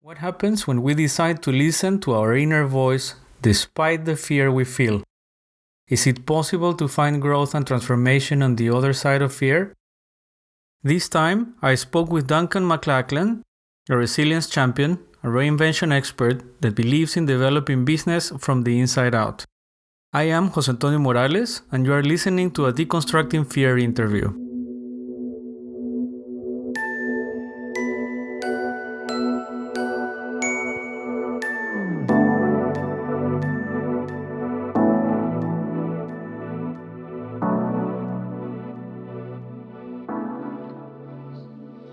What happens when we decide to listen to our inner voice despite the fear we feel? Is it possible to find growth and transformation on the other side of fear? This time, I spoke with Duncan MacLachlan, a resilience champion, a reinvention expert that believes in developing business from the inside out. I am José Antonio Morales, and you are listening to a Deconstructing Fear interview.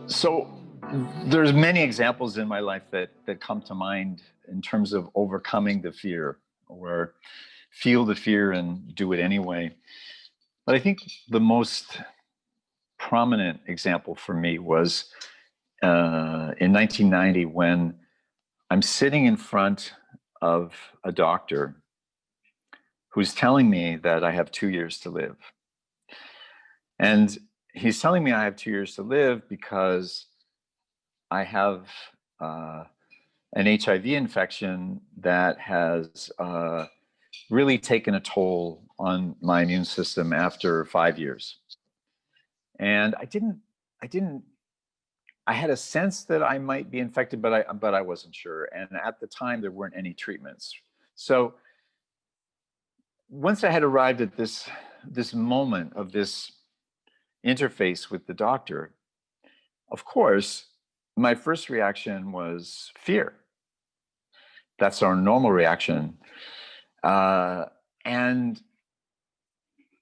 So there's many examples in my life that come to mind in terms of overcoming the fear or feel the fear and do it anyway. But I think the most prominent example for me was in 1990 when I'm sitting in front of a doctor who's telling me that I have 2 years to live. And he's telling me I have 2 years to live because I have an HIV infection that has really taken a toll on my immune system after 5 years. And I had a sense that I might be infected, but I wasn't sure. And at the time, there weren't any treatments. So once I had arrived at this moment of this interface with the doctor, of course, my first reaction was fear. That's our normal reaction. And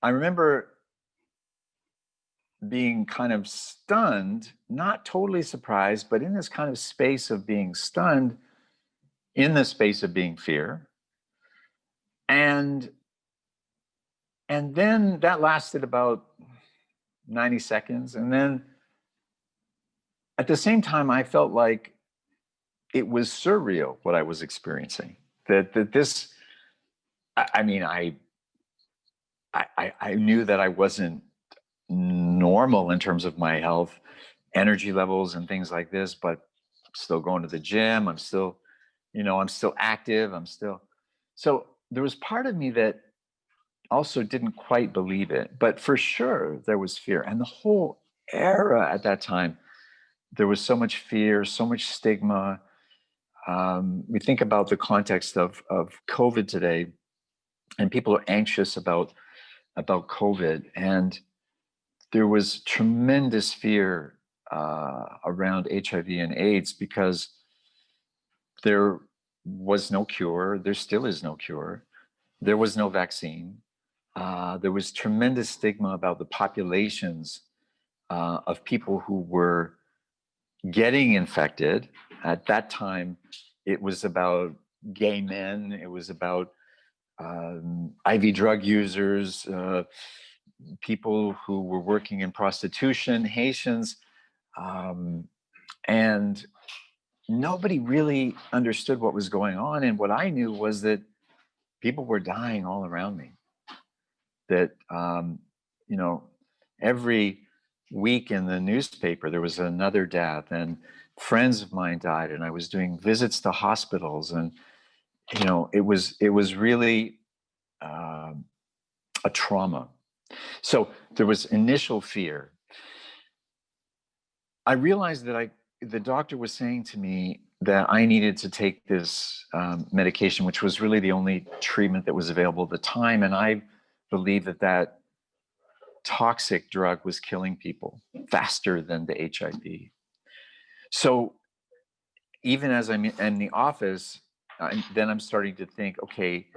I remember being kind of stunned, not totally surprised, but in this kind of space of being stunned, in the space of being fear. And then that lasted about 90 seconds. And then at the same time, I felt like it was surreal what I was experiencing. That this, I mean, I knew that I wasn't normal in terms of my health, energy levels and things like this, but I'm still going to the gym. I'm still active. So there was part of me that also didn't quite believe it, but for sure there was fear. And the whole era at that time, there was so much fear, so much stigma. We think about the context of COVID today, and people are anxious about COVID. And there was tremendous fear around HIV and AIDS because there was no cure. There still is no cure. There was no vaccine. There was tremendous stigma about the populations of people who were getting infected. At that time, it was about gay men. It was about IV drug users, people who were working in prostitution, Haitians, and nobody really understood what was going on. And what I knew was that people were dying all around me. That, every week in the newspaper, there was another death, and friends of mine died, and I was doing visits to hospitals. And, it was really a trauma. So there was initial fear. I realized that the doctor was saying to me that I needed to take this medication, which was really the only treatment that was available at the time. And I believed that toxic drug was killing people faster than the HIV. So even as I'm in the office, then I'm starting to think, okay,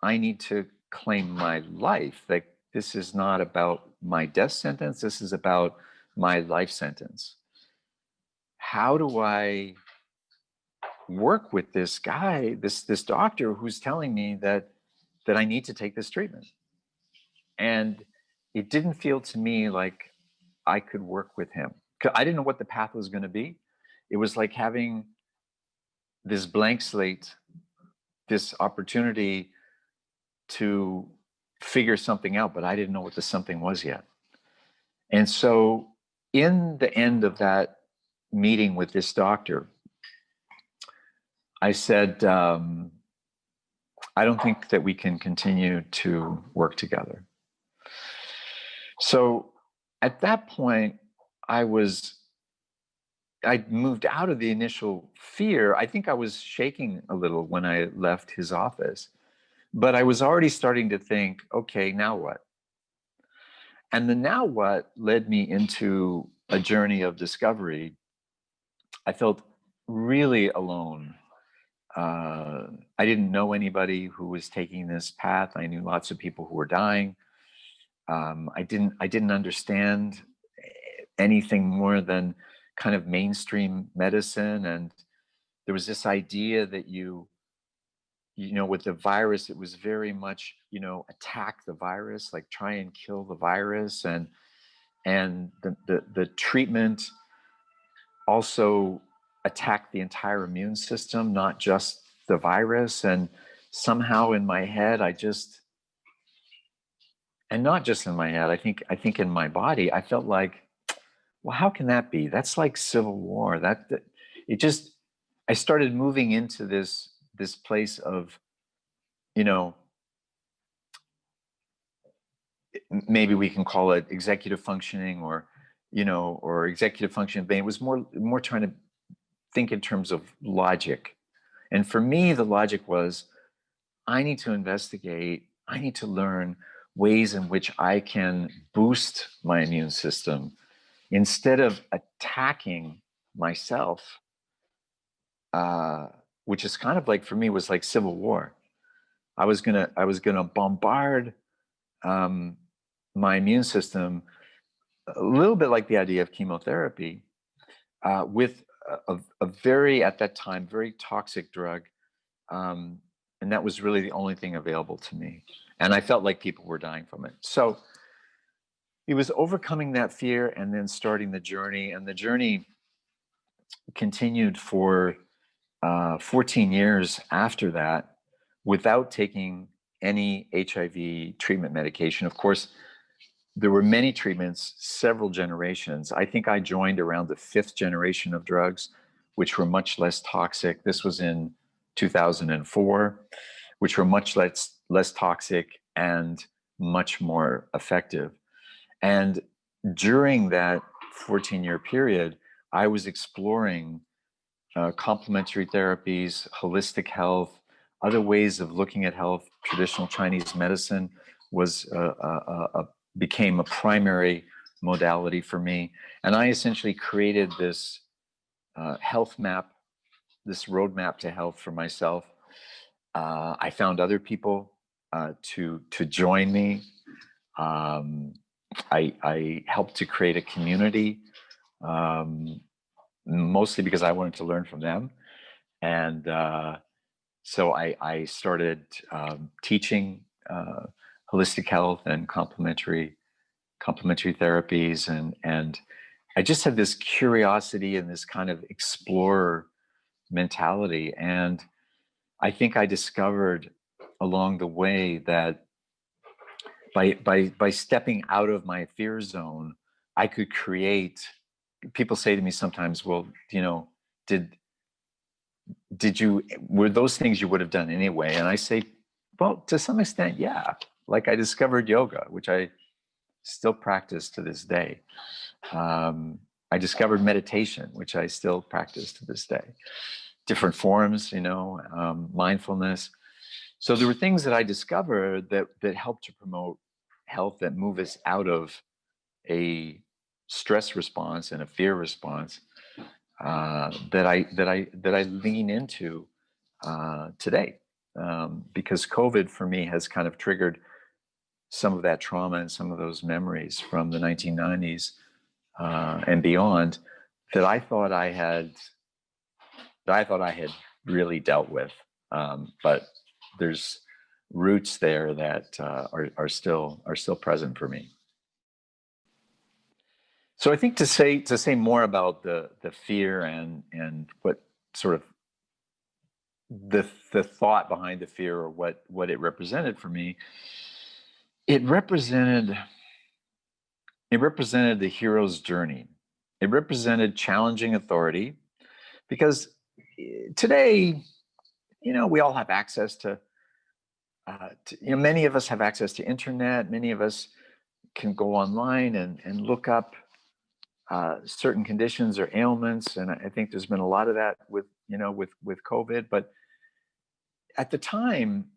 I need to claim my life. Like, this is not about my death sentence. This is about my life sentence. How do I work with this guy, this doctor who's telling me that I need to take this treatment? And it didn't feel to me like I could work with him. I didn't know what the path was going to be. It was like having this blank slate, this opportunity to figure something out, but I didn't know what the something was yet. And so in the end of that meeting with this doctor, I said, I don't think that we can continue to work together. So at that point, I moved out of the initial fear. I think I was shaking a little when I left his office, but I was already starting to think, okay, now what? And the now what led me into a journey of discovery. I felt really alone. I didn't know anybody who was taking this path. I knew lots of people who were dying. I didn't understand anything more than kind of mainstream medicine, and there was this idea that with the virus, it was very much attack the virus, like try and kill the virus, and the treatment also attacked the entire immune system, not just the virus. And somehow in my head, and not just in my head, I think in my body, I felt like, well, how can that be? That's like civil war. It just, I started moving into this place of, maybe we can call it executive functioning, or executive functioning. But it was more trying to think in terms of logic. And for me, the logic was, I need to investigate, I need to learn ways in which I can boost my immune system instead of attacking myself, which is kind of like, for me, was like civil war. I was gonna bombard my immune system, a little bit like the idea of chemotherapy, with a very, at that time, very toxic drug. And that was really the only thing available to me. And I felt like people were dying from it. So it was overcoming that fear and then starting the journey. And the journey continued for 14 years after that without taking any HIV treatment medication. Of course, there were many treatments, several generations. I think I joined around the 5th generation of drugs, which were much less toxic. This was in 2004, which were much less toxic and much more effective. And during that 14-year period, I was exploring complementary therapies, holistic health, other ways of looking at health. Traditional Chinese medicine became a primary modality for me. And I essentially created this health map, this roadmap to health for myself. I found other people to join me. I helped to create a community, mostly because I wanted to learn from them. And so I started teaching holistic health and complementary therapies, and I just had this curiosity and this kind of explorer mentality. And I think I discovered along the way that by stepping out of my fear zone, I could create. People say to me sometimes, well, were those things you would have done anyway? And I say, well, to some extent, yeah. Like I discovered yoga, which I still practice to this day. I discovered meditation, which I still practice to this day. Different forms, mindfulness. So there were things that I discovered that helped to promote health, that move us out of a stress response and a fear response, that I lean into today, because COVID for me has kind of triggered some of that trauma and some of those memories from the 1990s and beyond that I thought I had really dealt with, but there's roots there that are still present for me. So I think to say more about the fear and what sort of the thought behind the fear, or what it represented for me, it represented the hero's journey. It represented challenging authority, because today we all have access to, many of us have access to internet. Many of us can go online and look up certain conditions or ailments. And I think there's been a lot of that with COVID. But at the time,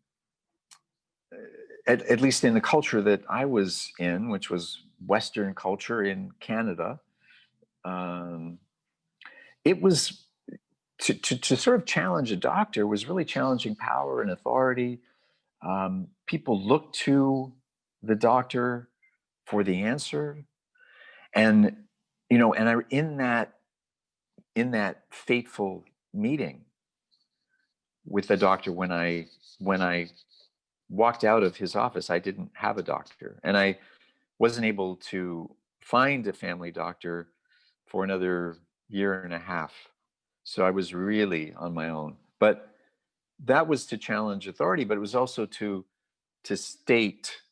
at least in the culture that I was in, which was Western culture in Canada, it was to sort of challenge a doctor was really challenging power and authority. People looked to the doctor for the answer, and in that fateful meeting with the doctor, when I walked out of his office, I didn't have a doctor, and I wasn't able to find a family doctor for another year and a half. So I was really on my own. But that was to challenge authority, but it was also to state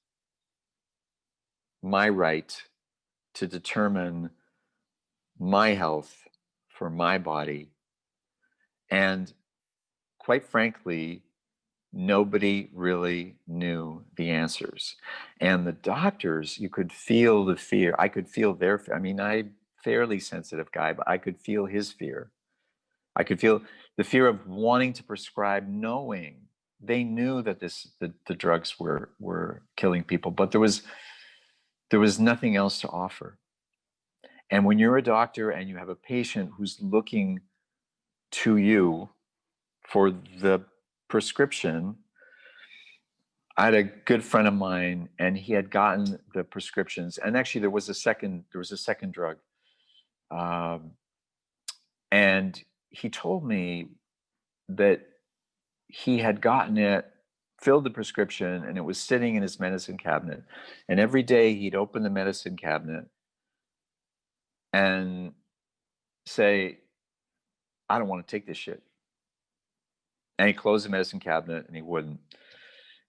my right to determine my health for my body. And quite frankly, nobody really knew the answers. And the doctors, you could feel the fear. I could feel their fear. I mean, I'm a fairly sensitive guy, but I could feel his fear. I could feel the fear of wanting to prescribe, knowing they knew that the drugs were killing people, but there was nothing else to offer. And when you're a doctor and you have a patient who's looking to you for the prescription, I had a good friend of mine, and he had gotten the prescriptions, and actually there was a second drug, and he told me that he had gotten it, filled the prescription, and it was sitting in his medicine cabinet. And every day he'd open the medicine cabinet and say, I don't want to take this shit. And he closed the medicine cabinet and he wouldn't.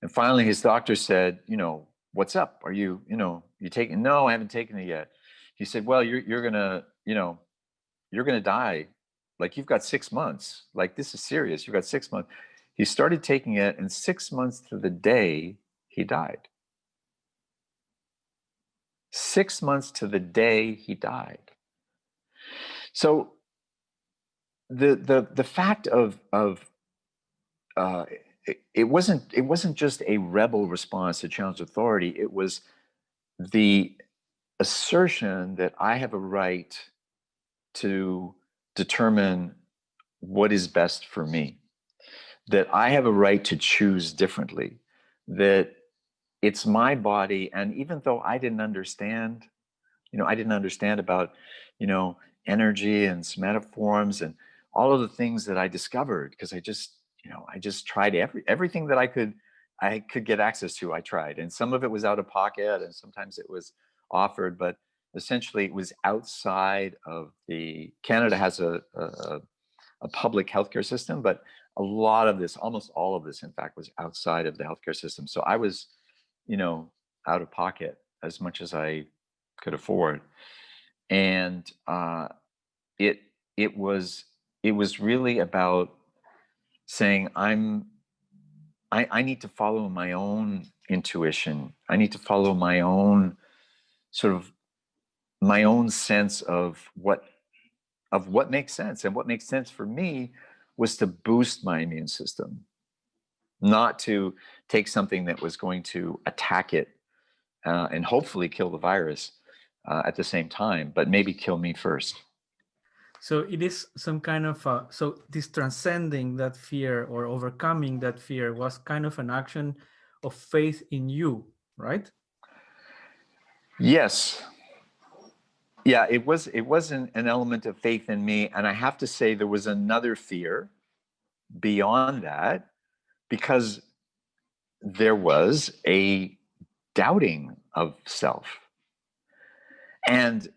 And finally his doctor said, what's up? Are you taking? No, I haven't taken it yet. He said, well, you're gonna die. Like, you've got 6 months. Like, this is serious. You've got 6 months. He started taking it, and 6 months to the day, he died. 6 months to the day he died. So the fact of it wasn't just a rebel response to challenge authority. It was the assertion that I have a right to determine what is best for me, that I have a right to choose differently, that it's my body. And even though I didn't understand about, energy and somatoforms and all of the things that I discovered, because I just tried everything that I could get access to. I tried, and some of it was out of pocket, and sometimes it was offered, but essentially it was outside of Canada has a public healthcare system, but a lot of this, almost all of this, in fact, was outside of the healthcare system. So I was, out of pocket as much as I could afford. And it was really about saying, I need to follow my own intuition. I need to follow my own sense of what makes sense. And what makes sense for me was to boost my immune system, not to take something that was going to attack it and hopefully kill the virus at the same time, but maybe kill me first. So it is some kind of so this transcending that fear or overcoming that fear was kind of an action of faith in you, right? Yes. Yeah, it was an element of faith in me. And I have to say there was another fear beyond that, because there was a doubting of self. And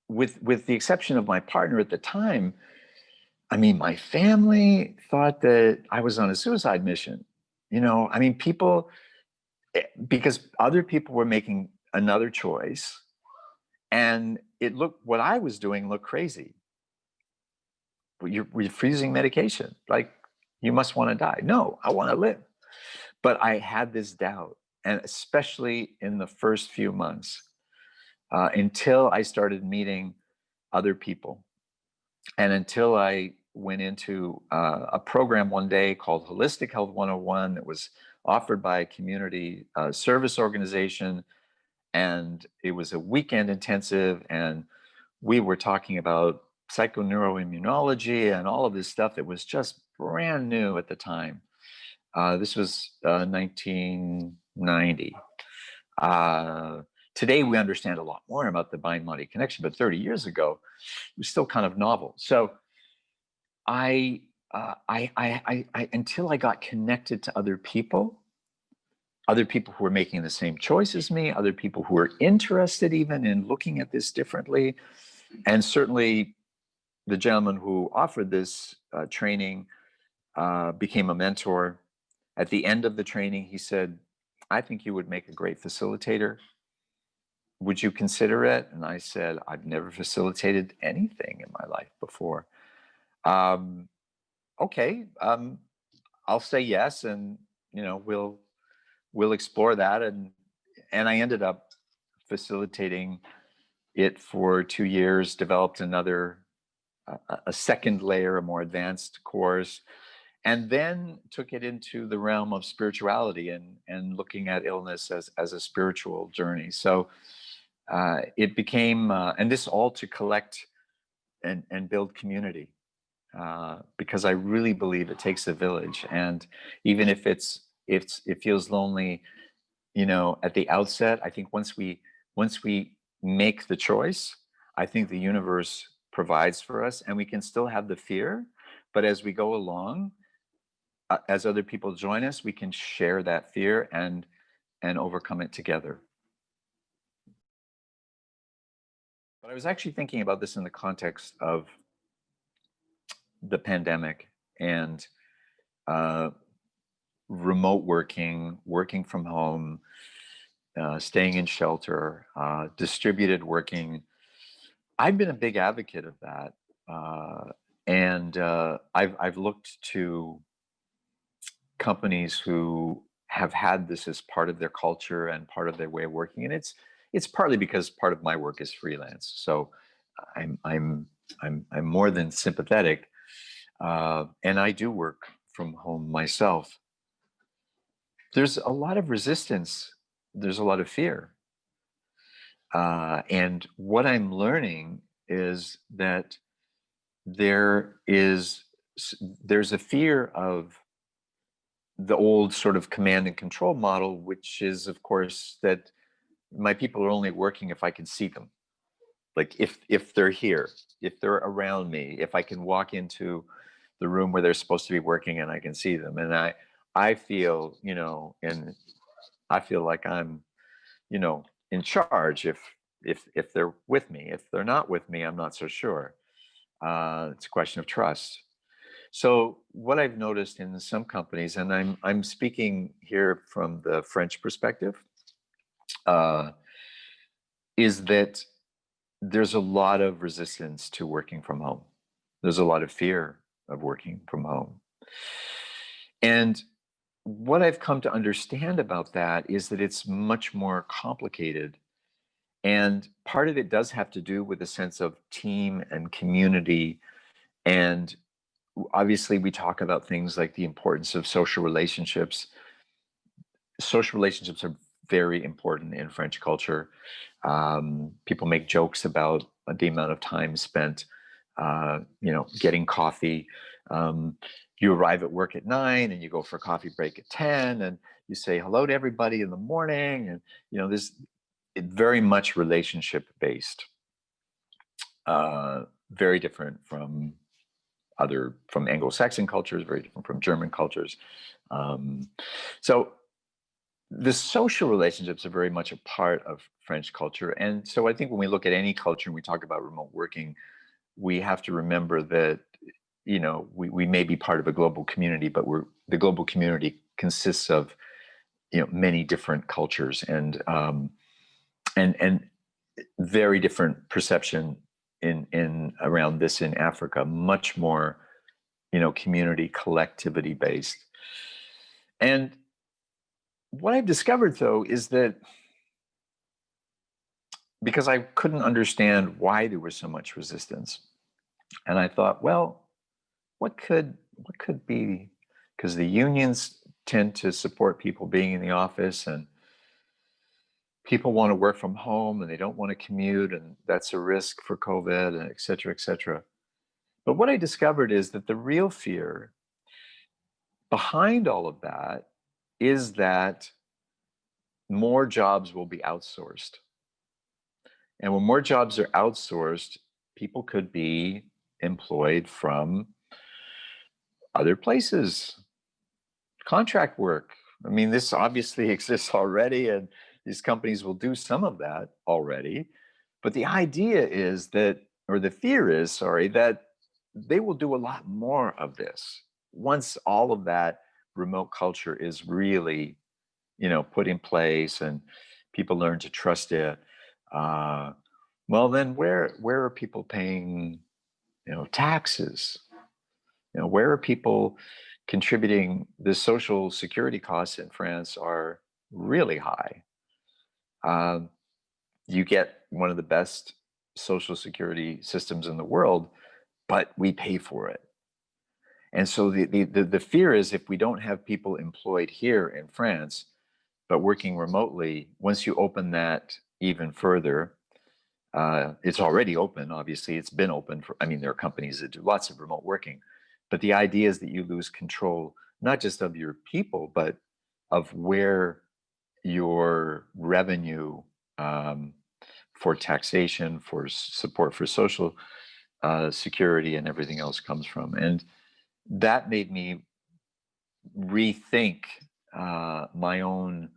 with the exception of my partner at the time, I mean, my family thought that I was on a suicide mission. People, because other people were making another choice, and what I was doing looked crazy. You're refusing medication. Like, You must want to die. No, I want to live. But I had this doubt, and especially in the first few months, until I started meeting other people, and until I went into a program one day called Holistic Health 101 that was offered by a community service organization. And it was a weekend intensive, and we were talking about psychoneuroimmunology and all of this stuff that was just brand new at the time. This was 1990. Today we understand a lot more about the mind-body connection, but 30 years ago, it was still kind of novel. So I until I got connected to other people who were making the same choice as me, other people who were interested even in looking at this differently, and certainly the gentleman who offered this training became a mentor. At the end of the training, he said, "I think you would make a great facilitator. Would you consider it?" And I said, "I've never facilitated anything in my life before. Um, okay, I'll say yes, and we'll explore that." And I ended up facilitating it for 2 years. Developed another a second layer, a more advanced course, and then took it into the realm of spirituality and looking at illness as a spiritual journey. So it became, and this all to collect and build community, because I really believe it takes a village. And even if it feels lonely, at the outset, I think once we make the choice, I think the universe provides for us, and we can still have the fear, but as we go along, as other people join us, we can share that fear and overcome it together. But I was actually thinking about this in the context of the pandemic and uh, remote working from home, staying in shelter, distributed working. I've been a big advocate of that, and I've looked to companies who have had this as part of their culture and part of their way of working, and it's partly because part of my work is freelance, so I'm more than sympathetic, and I do work from home myself. There's a lot of resistance. There's a lot of fear. And what I'm learning is that there is there's a fear of the old sort of command and control model, which is, of course, that my people are only working if I can see them. Like if they're here, if they're around me, if I can walk into the room where they're supposed to be working and I can see them. And I feel, and I feel like I'm, in charge if they're with me. If they're not with me, I'm not so sure. It's a question of trust. So what I've noticed in some companies, and I'm speaking here from the French perspective, uh, is that there's a lot of resistance to working from home. There's a lot of fear of working from home. And what I've come to understand about that is that it's much more complicated. And part of it does have to do with a sense of team and community. And obviously, we talk about things like the importance of social relationships. Social relationships are very important in French culture. People make jokes about the amount of time spent, getting coffee. You arrive at work at 9 and you go for a coffee break at 10 and you say hello to everybody in the morning. And, this very much relationship based, very different from Anglo-Saxon cultures, very different from German cultures. So the social relationships are very much a part of French culture. And so I think when we look at any culture and we talk about remote working, we have to remember that, we may be part of a global community, but the global community consists of, many different cultures and very different perception in around this in Africa, much more community, collectivity based. And what I've discovered, though, is that because I couldn't understand why there was so much resistance, and I thought, well, what could be? Because the unions tend to support people being in the office, and people want to work from home, and they don't want to commute, and that's a risk for COVID, and et cetera, et cetera. But what I discovered is that the real fear behind all of that is that more jobs will be outsourced. And when more jobs are outsourced, people could be employed from other places, contract work. I mean, this obviously exists already, and these companies will do some of that already. But the idea is that, or the fear is, sorry, that they will do a lot more of this once all of that remote culture is really, put in place and people learn to trust it. Well, then where are people paying, taxes? Where are people contributing? The social security costs in France are really high. You get one of the best social security systems in the world, but we pay for it. And so the fear is, if we don't have people employed here in France, but working remotely, once you open that even further, it's already open. Obviously, it's been open for, there are companies that do lots of remote working, but the idea is that you lose control, not just of your people, but of where your revenue for taxation, for support for social security and everything else comes from. And that made me rethink my own.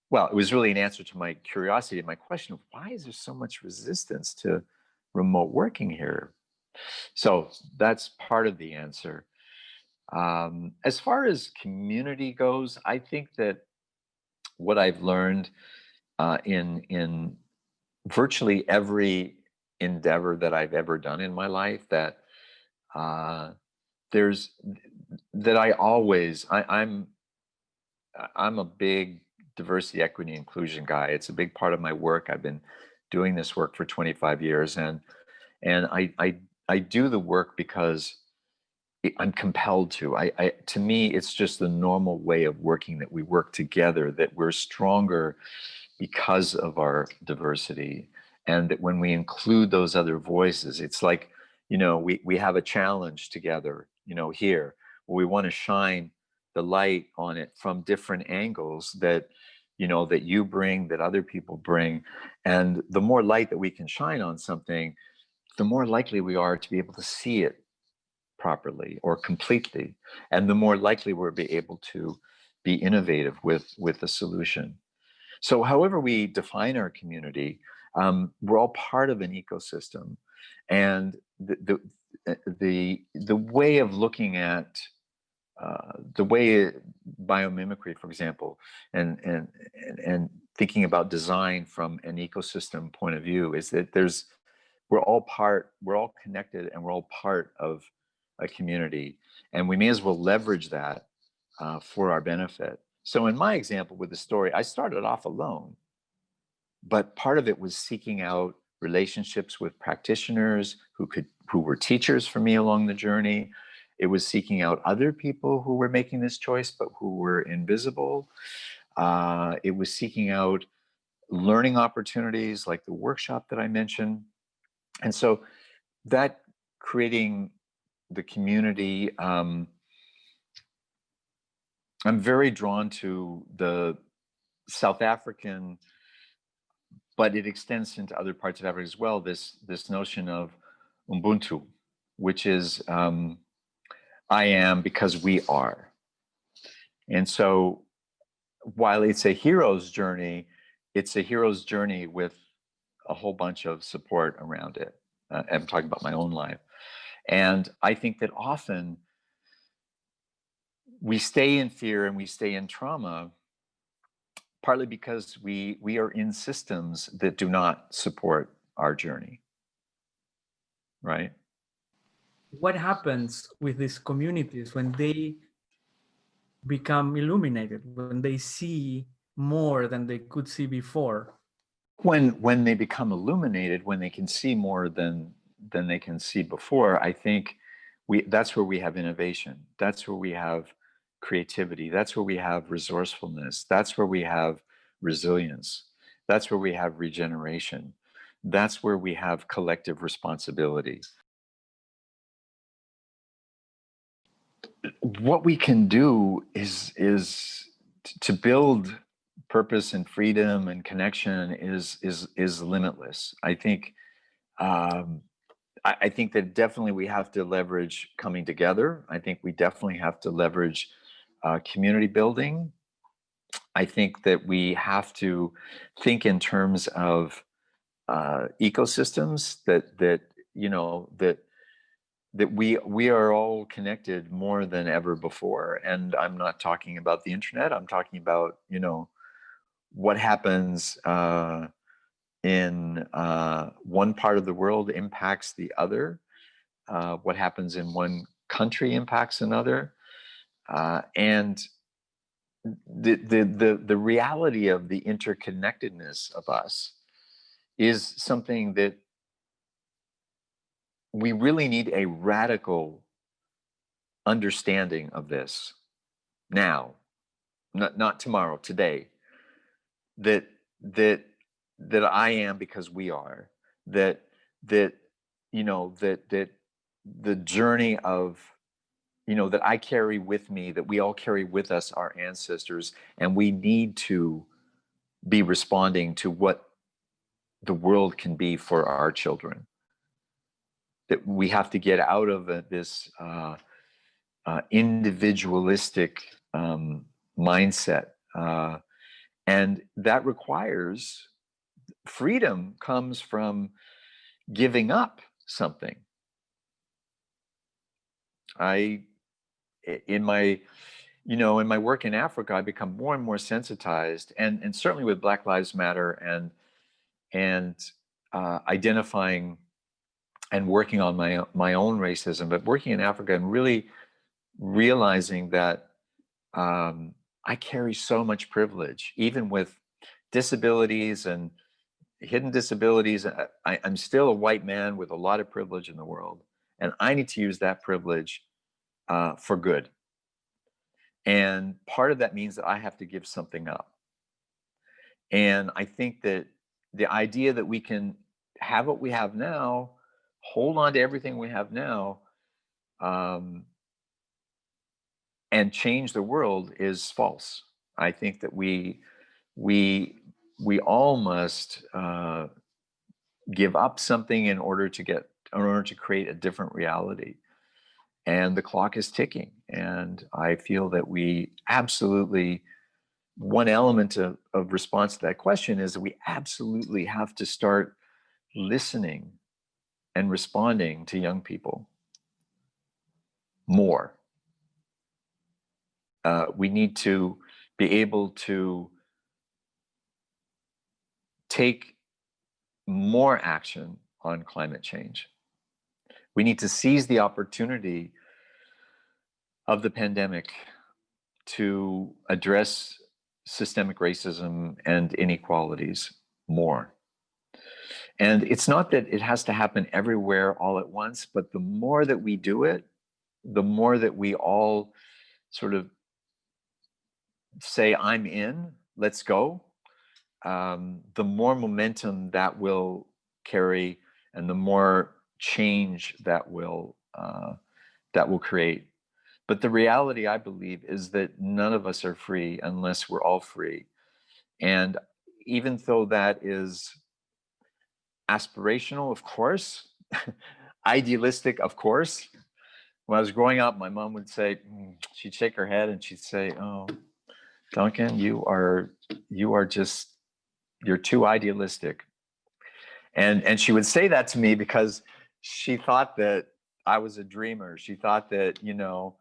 Well, it was really an answer to my curiosity and my question of why is there so much resistance to remote working here? So that's part of the answer. As far as community goes, I think that what I've learned in virtually every endeavor that I've ever done in my life, that there's that I always I'm a big diversity, equity, inclusion guy. It's a big part of my work. I've been doing this work for 25 years, and I do the work because I'm compelled to. To me, it's just the normal way of working, that we work together, that we're stronger because of our diversity, and that when we include those other voices, it's like, we have a challenge together, here, where we want to shine the light on it from different angles that, that you bring, that other people bring. And the more light that we can shine on something, the more likely we are to be able to see it properly or completely, and the more likely we'll be able to be innovative with the solution. So however we define our community, we're all part of an ecosystem. And the way of looking at the way biomimicry, for example, and thinking about design from an ecosystem point of view, is that we're all connected, and we're all part of a community, and we may as well leverage that for our benefit. So in my example with the story, I started off alone, but part of it was seeking out relationships with practitioners who were teachers for me along the journey. It was seeking out other people who were making this choice, but who were invisible. It was seeking out learning opportunities like the workshop that I mentioned. And so that creating the community, I'm very drawn to the South African, but it extends into other parts of Africa as well, this notion of Ubuntu, which is I am because we are. And so while it's a hero's journey with a whole bunch of support around it. I'm talking about my own life. And I think that often we stay in fear and we stay in trauma, partly because we are in systems that do not support our journey, right? what happens with these communities when they become illuminated, when they see more than they could see before? When they become illuminated, when they can see more than they can see before, I think that's where we have innovation. That's where we have creativity. That's where we have resourcefulness. That's where we have resilience. That's where we have regeneration. That's where we have collective responsibility. What we can do is to build purpose and freedom and connection is limitless. I think I think that definitely we have to leverage coming together. I think we definitely have to leverage community building. I think that we have to think in terms of ecosystems that you know that we are all connected more than ever before. And I'm not talking about the internet. I'm talking about, you know, what happens in one part of the world impacts the other. What happens in one country impacts another. And the reality of the interconnectedness of us is something that we really need a radical understanding of this now, not tomorrow, today. That that that I am because we are. That that you know that the journey of, you know, that I carry with me, that we all carry with us, our ancestors, and we need to be responding to what the world can be for our children. That we have to get out of this individualistic mindset. And that requires freedom comes from giving up something. In my work in Africa, I become more and more sensitized, and certainly with Black Lives Matter and identifying and working on my own racism, but working in Africa and really realizing that I carry so much privilege, even with disabilities and hidden disabilities. I'm still a white man with a lot of privilege in the world, and I need to use that privilege for good. And part of that means that I have to give something up. And I think that the idea that we can have what we have now, hold on to everything we have now, and change the world is false. I think that we all must give up something in order to create a different reality. And the clock is ticking. And I feel that we absolutely, one element of response to that question is that we absolutely have to start listening and responding to young people more. We need to be able to take more action on climate change. We need to seize the opportunity of the pandemic to address systemic racism and inequalities more. And it's not that it has to happen everywhere all at once, but the more that we do it, the more that we all sort of say, I'm in, let's go, the more momentum that will carry and the more change that will create. But the reality, I believe, is that none of us are free unless we're all free. And even though that is aspirational, of course, idealistic, of course. When I was growing up, my mom would say, she'd shake her head and she'd say, "Oh, Duncan, you're too idealistic." And she would say that to me because she thought that I was a dreamer. She thought that, you know,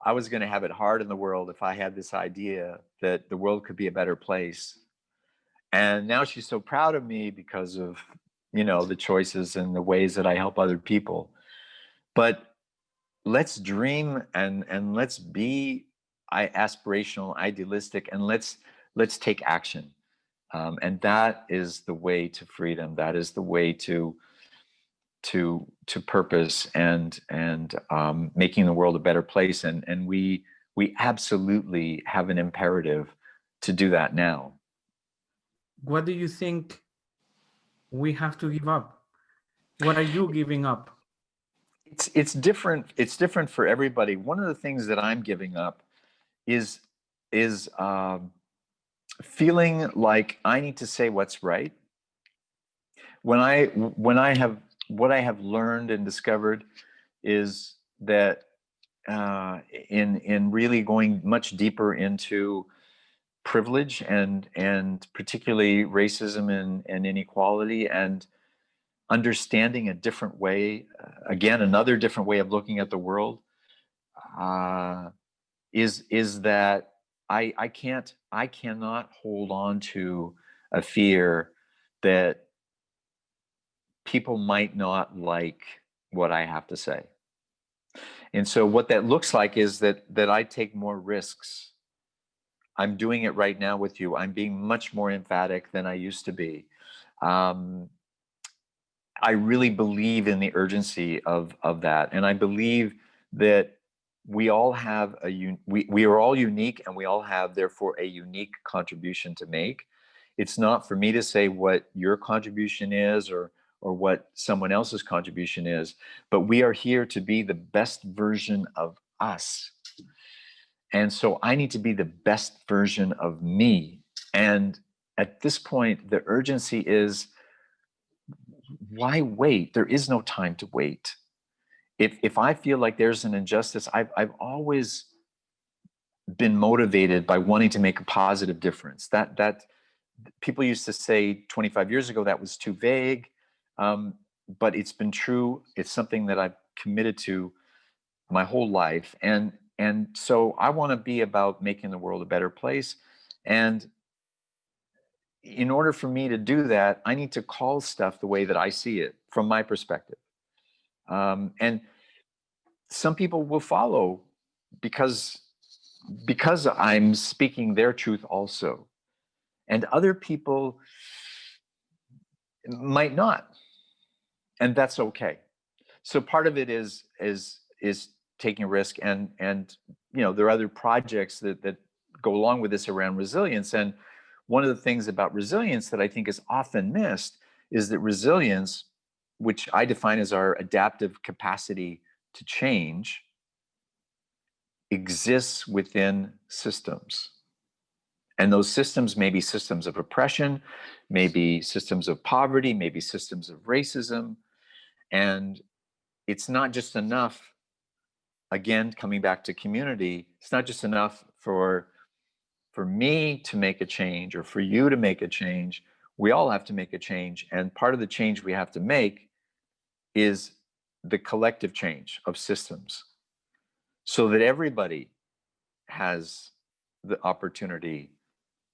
I was going to have it hard in the world if I had this idea that the world could be a better place. And now she's so proud of me because of, you know, the choices and the ways that I help other people. But let's dream and let's be aspirational, idealistic, and let's take action. And that is the way to freedom. That is the way to purpose and making the world a better place. And we absolutely have an imperative to do that now. What do you think we have to give up? What are you giving up? It's different. It's different for everybody. One of the things that I'm giving up is feeling like I need to say what's right. When I have what I have learned and discovered is that in really going much deeper into privilege and particularly racism and inequality, and understanding a different way, again another different way of looking at the world, is that I cannot hold on to a fear that people might not like what I have to say. And so what that looks like is that I take more risks. I'm doing it right now with you. I'm being much more emphatic than I used to be. I really believe in the urgency of that, and I believe that we all have we are all unique, and we all have therefore a unique contribution to make. It's not for me to say what your contribution is or what someone else's contribution is, but we are here to be the best version of us. And so I need to be the best version of me. And at this point, the urgency is, why wait? There is no time to wait. If I feel like there's an injustice, I've always been motivated by wanting to make a positive difference. That people used to say 25 years ago that was too vague, but it's been true. It's something that I've committed to my whole life, and so I want to be about making the world a better place. And in order for me to do that, I need to call stuff the way that I see it from my perspective. And some people will follow because I'm speaking their truth also, and other people might not, and that's okay. So part of it is taking a risk, and there are other projects that go along with this around resilience. And one of the things about resilience that I think is often missed is that resilience, which I define as our adaptive capacity to change, exists within systems. And those systems may be systems of oppression, maybe systems of poverty, maybe systems of racism. And it's not just enough, again, coming back to community, it's not just enough for me to make a change or for you to make a change. We all have to make a change. And part of the change we have to make is the collective change of systems, so that everybody has the opportunity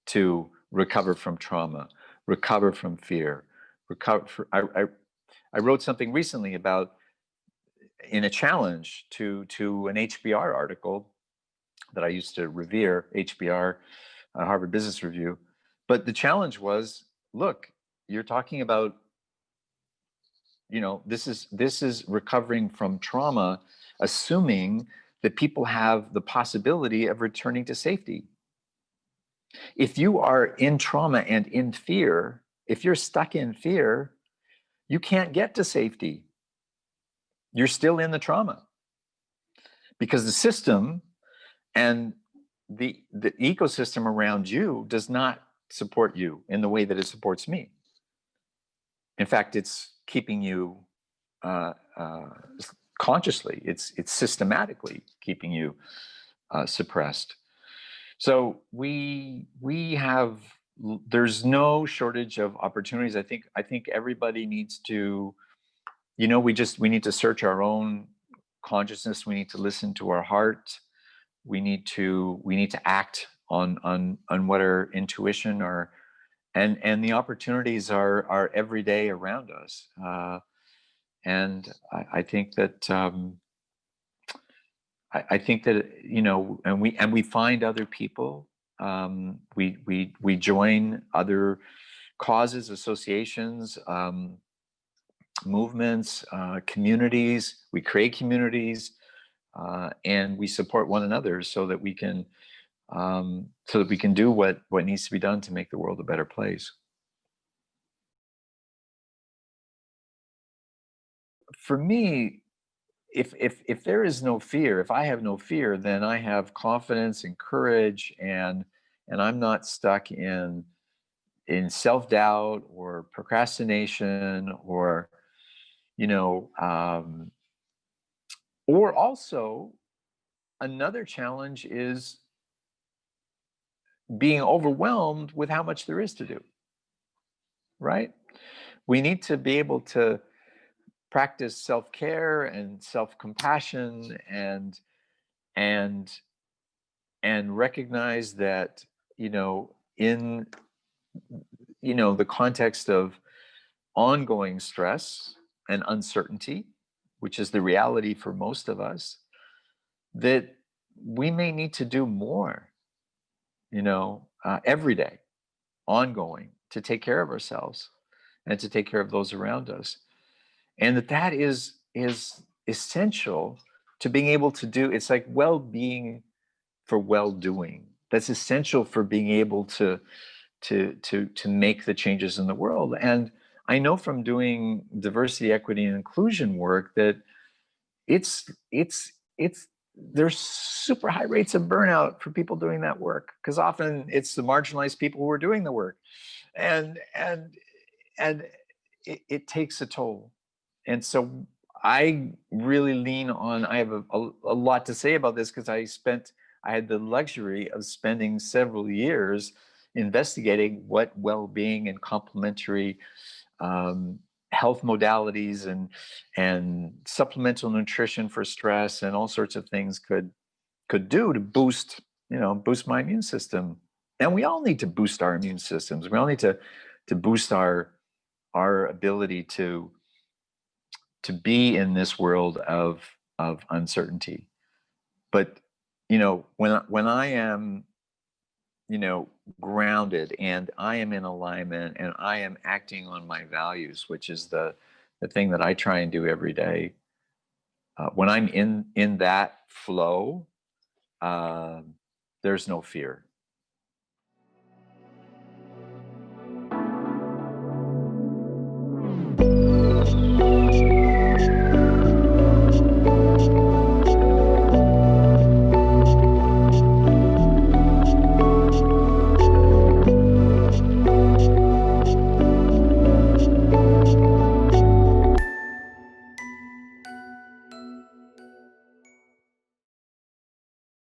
to recover from trauma, recover from fear, I wrote something recently about, in a challenge to an HBR article that I used to revere, HBR, Harvard Business Review. But the challenge was, look, you're talking about, this is recovering from trauma, assuming that people have the possibility of returning to safety. If you are in trauma and in fear, if you're stuck in fear, you can't get to safety. You're still in the trauma, because the system and the ecosystem around you does not support you in the way that it supports me. In fact, it's keeping you consciously, it's systematically keeping you suppressed. So there's no shortage of opportunities. I think everybody needs to, we need to search our own consciousness. We need to listen to our heart. We need to act on what our intuition are, and the opportunities are every day around us. And I think that I think that, and we find other people. We join other causes, associations, movements, communities. We create communities, and we support one another so that we can do what needs to be done to make the world a better place. For me, if there is no fear, if I have no fear, then I have confidence and courage, and I'm not stuck in self-doubt or procrastination, or or also another challenge is being overwhelmed with how much there is to do, right? We need to be able to practice self-care and self-compassion, and recognize that, in the context of ongoing stress and uncertainty, which is the reality for most of us, that we may need to do more, every day, ongoing, to take care of ourselves and to take care of those around us. And that is essential to being able to do. It's like well-being for well-doing. That's essential for being able to make the changes in the world. And I know from doing diversity, equity, and inclusion work that it's there's super high rates of burnout for people doing that work, because often it's the marginalized people who are doing the work, and it takes a toll. And so I really lean on, I have a lot to say about this, because I had the luxury of spending several years investigating what well-being and complementary health modalities and supplemental nutrition for stress and all sorts of things could do to boost my immune system. And we all need to boost our immune systems. We all need to boost our ability to be in this world of uncertainty. But when I am grounded, and I am in alignment, and I am acting on my values, which is the thing that I try and do every day, when I'm in that flow, there's no fear.